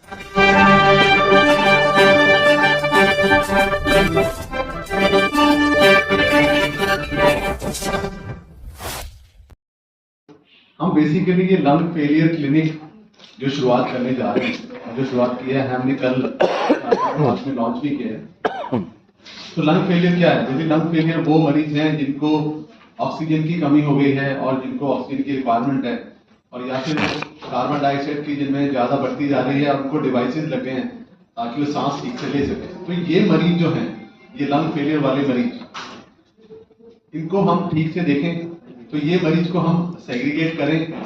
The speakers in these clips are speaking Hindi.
हम बेसिकली ये लंग फेलियर क्लिनिक जो शुरुआत करने जा रहे हैं, जो शुरुआत की है हमने कल मार्च में लॉन्च भी किया है। तो लंग फेलियर क्या है? यदि लंग फेलियर वो मरीज हैं जिनको ऑक्सीजन की कमी हो गई है और जिनको ऑक्सीजन की रिक्वायरमेंट है, और या फिर कार्बन डाइऑक्साइड की जिनमें ज्यादा बढ़ती जा रही है और उनको डिवाइसेस लगे हैं ताकि वो सांस ठीक से ले सके। तो ये मरीज जो हैं, ये लंग फेलियर वाले मरीज, इनको हम ठीक से देखें तो ये मरीज को हम सेग्रीगेट करें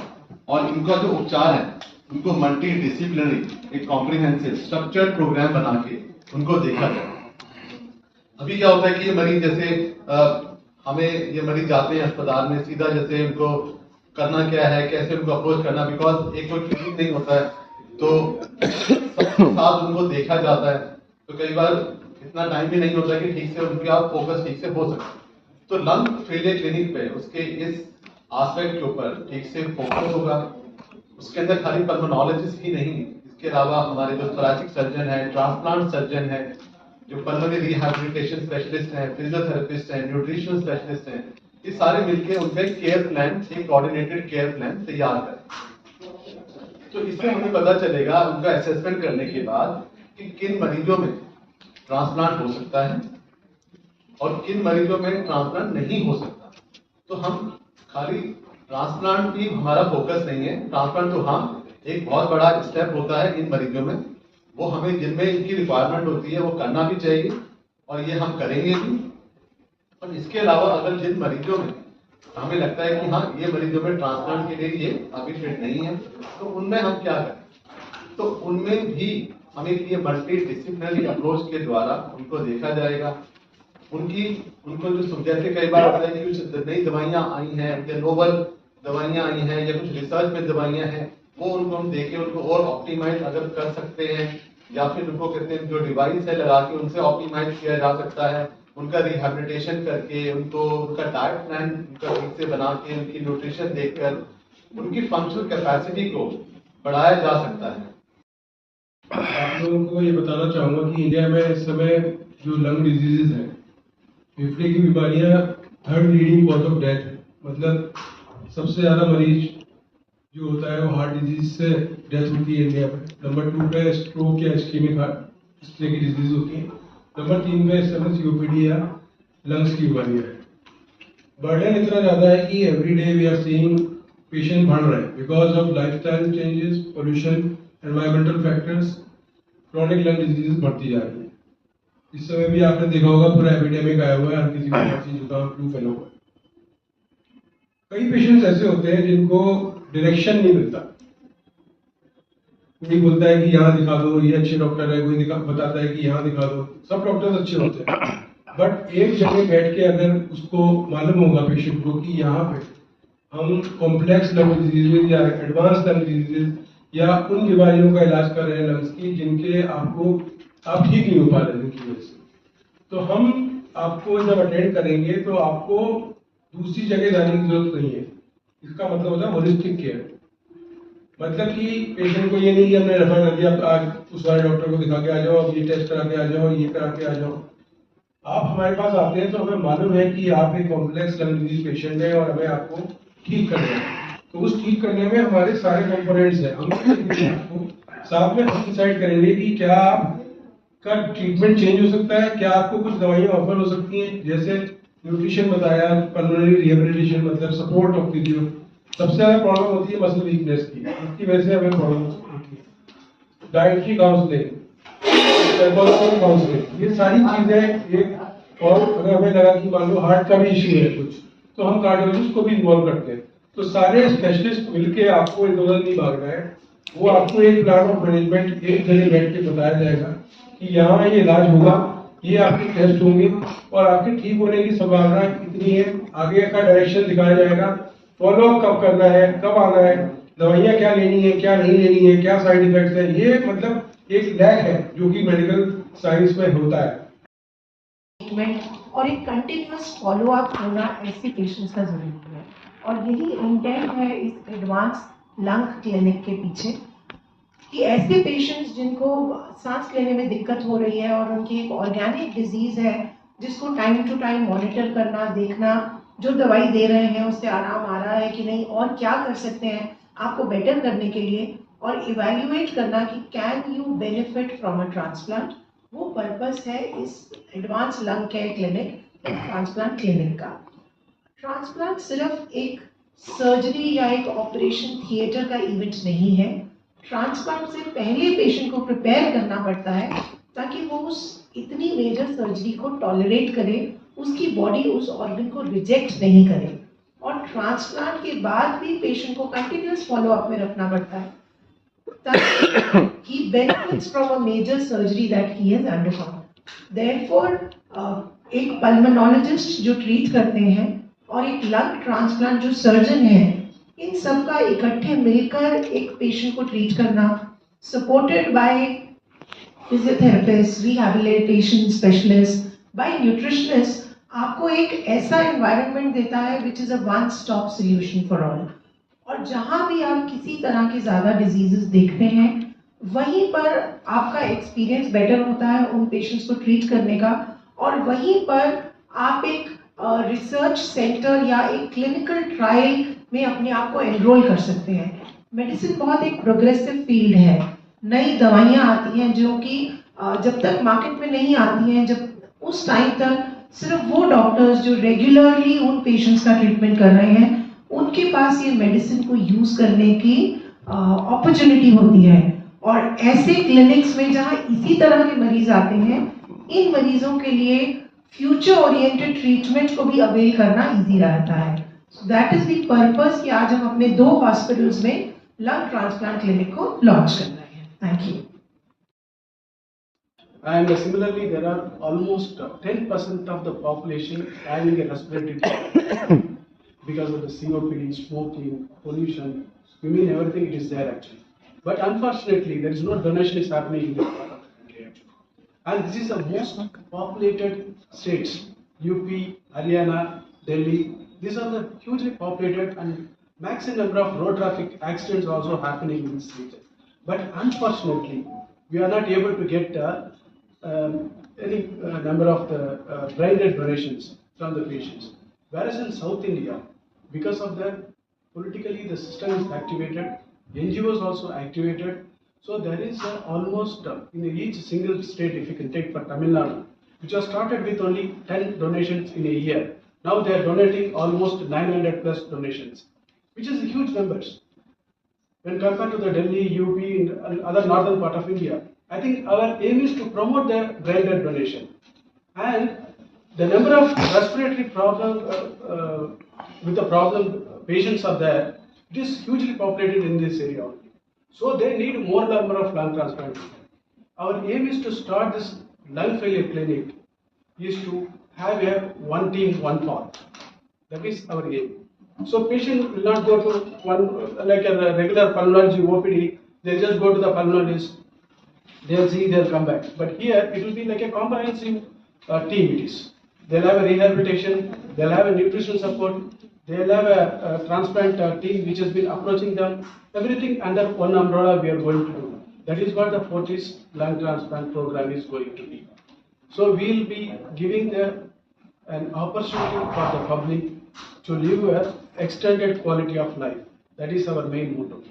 और इनका जो उपचार है उनको मल्टी डिसिप्लिनरी एक कॉम्प्रिहेंसिव स्ट्रक्चर्ड प्रोग्राम बना के उनको देखा जाए। अभी क्या होता है कि ये मरीज जैसे हमें ये मरीज जाते हैं अस्पताल में, सीधा जैसे उनको करना क्या है, कैसे उनको अप्रोच करना, बिकॉज एक कोई क्लिनिक नहीं होता है तो सबके साथ उनको देखा जाता है, तो कई बार इतना टाइम भी नहीं होता कि ठीक से उनके आप फोकस ठीक से हो सके। तो लंग फेलियर क्लिनिक पे उसके इस एस्पेक्ट के ऊपर ठीक से फोकस होगा। उसके अंदर खाली पल्मोनोलॉजिस्ट ही नहीं, इसके अलावा हमारे जो थोरैसिक सर्जन है, ट्रांसप्लांट सर्जन है, जो पल्मोनरी रिहैबिलिटेशन स्पेशलिस्ट हैं, फिजियोथेरेपिस्ट हैं, न्यूट्रिशनल स्पेशलिस्ट हैं, ये सारे मिलकर उनका केयर प्लान, एक कोऑर्डिनेटेड केयर प्लान तैयार करें। तो इससे हमें पता चलेगा उनका असेसमेंट करने के बाद कि किन मरीजों में ट्रांसप्लांट हो सकता है और किन मरीजों में ट्रांसप्लांट नहीं हो सकता। तो हम खाली ट्रांसप्लांट भी हमारा फोकस नहीं है, ट्रांसप्लांट तो हम एक बहुत बड़ा स्टेप होता है इन मरीजों में, वो हमें जिनमें इनकी रिक्वायरमेंट होती है वो करना भी चाहिए और ये हम करेंगे भी। और इसके अलावा अगर जिन मरीजों में हमें लगता है कि हाँ ये मरीजों में ट्रांसप्लांट के लिए ये अभी फिट नहीं है, तो उनमें हम क्या करें, तो उनमें भी हमें ये मल्टी डिसिप्लिनरी अप्रोच के द्वारा उनको देखा जाएगा। उनको जो जैसे कई बार होता है कि कुछ नई दवाइयां आई हैं या नोवल दवाइयां आई हैं या कुछ रिसर्च में दवाइयां हैं, वो उनको हम देके उनको और ऑप्टिमाइज अगर कर सकते हैं, या फिर उनको कहते हैं जो डिवाइस है लगा के उनसे ऑप्टिमाइज किया जा सकता है, उनका रिहैबिलिटेशन करके उनको उनका डाइट प्लान उनका ठीक से बना के उनकी न्यूट्रिशन देखकर उनकी फंक्शनल कैपेसिटी को बढ़ाया जा सकता है। आप लोगों को ये बताना चाहूँगा कि इंडिया में इस समय जो लंग डिजीजेज हैं, फेफड़े की बीमारियां third leading cause of death है। मतलब सबसे ज़्यादा मरीज जो होता है वो हार्ट डिजीज से डेथ होती है इंडिया में। नंबर 2 पे स्ट्रोक या इस्केमिक हार्ट इस तरह की डिजीज होती है। नंबर 3 पे इस समय COPD या लंग्स की बीमारियाँ है। बर्डन इतना ज़्यादा है कि every day we are seeing patient बढ़ रहे हैं because of lifestyle changes, pollution, environmental factors, chronic lung diseases बढ़ती जा रही है। इस समय भी आपने देखा होगा पूरा एपिडेमिक आया हुआ है, हर किसी को खांसी, जुकाम, फ्लू फैला हुआ है। कई पेशेंट्स ऐसे होते हैं जिनको डायरेक्शन नहीं मिलता। कोई बोलता है कि यहाँ दिखा दो, ये अच्छे डॉक्टर है, कोई बताता है कि यहाँ दिखा दो, सब डॉक्टर्स अच्छे होते हैं, बट एक जगह बैठ के अगर उसको मालूम होगा पेशेंट को कि यहाँ पे हम कॉम्प्लेक्स लंग डिजीजेज या एडवांस लंग डिजीजेज या उन बीमारियों का इलाज कर रहे हैं लंग्स की जिनके आप ठीक नहीं हो पा रहे हैं की वजह से, तो हम आपको जब अटेंड करेंगे तो आपको दूसरी जगह जाने की जरूरत नहीं है। इसका मतलब होता है होलिस्टिक केयर। मतलब कि पेशेंट को ये नहीं कि हमने रेफर कर दिया, आज उस वाले डॉक्टर को दिखा के आ जाओ, अब ये टेस्ट करा के आ जाओ, ये करा के आ जाओ। आप हमारे पास आते हैं तो हमें मालूम है कि आप एक कॉम्प्लेक्स लंग डिजीज पेशेंट है और हमें आपको ठीक करना है। तो उस ठीक करने में हमारे सारे कंपोनेंट्स हैं। हम साथ में हम डिसाइड करेंगे कि क्या आपका ट्रीटमेंट चेंज हो सकता है, क्या आपको कुछ दवाइयाँ ऑफर हो सकती हैं, जैसे न्यूट्रिशन बताया, पल्मोनरी रिहैबिलिटेशन मतलब सपोर्ट ऑफ फिजियो। सबसे ज्यादा प्रॉब्लम होती है मसल वीकनेस की, इसकी वजह से हमें प्रॉब्लम होती है। डाइटरी काउंसलिंग, काउंसलिंग, ये सारी चीजें एक, और अगर हमें लगा कि मान लो हार्ट का भी इश्यू है कुछ, तो हम कार्डियोलॉजिस्ट को भी इन्वॉल्व करते हैं। तो सारे स्पेशलिस्ट मिलके आपको इधर उधर नहीं भागना है, वो आपको एक प्लान ऑफ मैनेजमेंट एक जगह बैठ के बताया जाएगा कि यहाँ ये इलाज होगा, ये आपके टेस्ट होंगे और आपके ठीक होने की संभावना इतनी है। आगे का डायरेक्शन दिखाया जाएगा, फॉलोअप कब करना है, कब आना है, दवाइयाँ क्या लेनी है, क्या नहीं लेनी है, क्या साइड इफेक्ट्स है। ये मतलब एक लैक है जो कि मेडिकल साइंस में होता है। और एक कंटिन्यूअस फॉलोअप होना ऐसे पेशेंट्स का जरूरी है, और यही इंटेंट है इस एडवांस लंग क्लिनिक के पीछे। कि ऐसे पेशेंट्स जिनको सांस लेने में दिक्कत हो रही है और उनकी एक ऑर्गेनिक डिजीज है जिसको टाइम टू टाइम मॉनिटर करना, देखना, जो दवाई दे रहे हैं उससे आराम आ रहा है कि नहीं और क्या कर सकते हैं आपको बेटर करने के लिए, और इवैल्यूएट करना कि can you benefit from a transplant. वो पर्पस है इस advance lung care clinic, transplant clinic का। ट्रांसप्लांट सिर्फ एक सर्जरी या एक ऑपरेशन थिएटर का इवेंट नहीं है। ट्रांसप्लांट से पहले पेशेंट को प्रिपेयर करना पड़ता है ताकि वो उस इतनी मेजर सर्जरी को टॉलरेट करे, उसकी बॉडी उस ऑर्गन को रिजेक्ट नहीं करे, और ट्रांसप्लांट के बाद भी पेशेंट को कंटिन्यूअस फॉलोअप में रखना पड़ता है ताकि he benefits from a major surgery that he has undergone. Therefore, एक पल्मोनोलॉजिस्ट जो ट्रीट करते हैं और एक लंग ट्रांसप्लांट जो सर्जन है, इन सब का इकट्ठे मिलकर एक पेशेंट को ट्रीट करना, supported by physiotherapist, rehabilitation specialist, by nutritionist, आपको एक ऐसा एनवायरनमेंट देता है which is a one stop solution for all. और जहां भी आप किसी तरह के ज्यादा डिजीजेस देखते हैं वहीं पर आपका एक्सपीरियंस बेटर होता है उन पेशेंट्स को ट्रीट करने का, और वहीं पर आप एक रिसर्च सेंटर या एक क्लिनिकल ट्रायल में अपने आप को एनरोल कर सकते हैं। मेडिसिन बहुत एक प्रोग्रेसिव फील्ड है, नई दवाइयाँ आती हैं जो कि जब तक मार्केट में नहीं आती हैं, जब उस टाइम तक सिर्फ वो डॉक्टर्स जो रेगुलरली उन पेशेंट्स का ट्रीटमेंट कर रहे हैं उनके पास ये मेडिसिन को यूज करने की अपॉर्चुनिटी होती है। और ऐसे क्लिनिक्स में जहां इसी तरह के मरीज आते हैं, इन मरीजों के लिए फ्यूचर ओरिएंटेड ट्रीटमेंट को भी अवेल करना इजी रहता है। दैट इज द पर्पस कि आज हम अपने 2 हॉस्पिटल्स में लंग ट्रांसप्लांट क्लिनिक को लॉन्च कर रहे हैं। Thank you. And similarly, there are almost 10% of the population having a respiratory problem because of the COPD, smoking, pollution. You mean everything, it is there actually. But unfortunately, there is no donation is happening in this part of the country actually. And this is the most populated states: UP, Haryana, Delhi. These are the hugely populated, and maximum number of road traffic accidents also happening in this region. But unfortunately, we are not able to get any number of the branded donations from the patients. Whereas in South India, because of that, politically the system is activated, NGOs also activated. So there is almost in each single state, if you can take for Tamil Nadu, which was started with only 10 donations in a year. Now they are donating almost 900 plus donations, which is huge numbers when compared to the Delhi, UP, and other northern part of India. I think our aim is to promote the branded donation, and the number of respiratory problem with the problem patients are there. It is hugely populated in this area only, so they need more number of lung transplantation. Our aim is to start this lung failure clinic is to have a one team, one path. That is our aim. So patient will not go to one like a regular pulmonology OPD. They just go to the pulmonologist. They'll see, they'll come back. But here it will be like a comprehensive team. It is. They'll have a rehabilitation. They'll have a nutrition support. They'll have a transplant team which has been approaching them. Everything under one umbrella we are going to do. That is what the Fortis lung transplant program is going to be. So we'll be giving an opportunity for the public to live an extended quality of life. That is our main motto.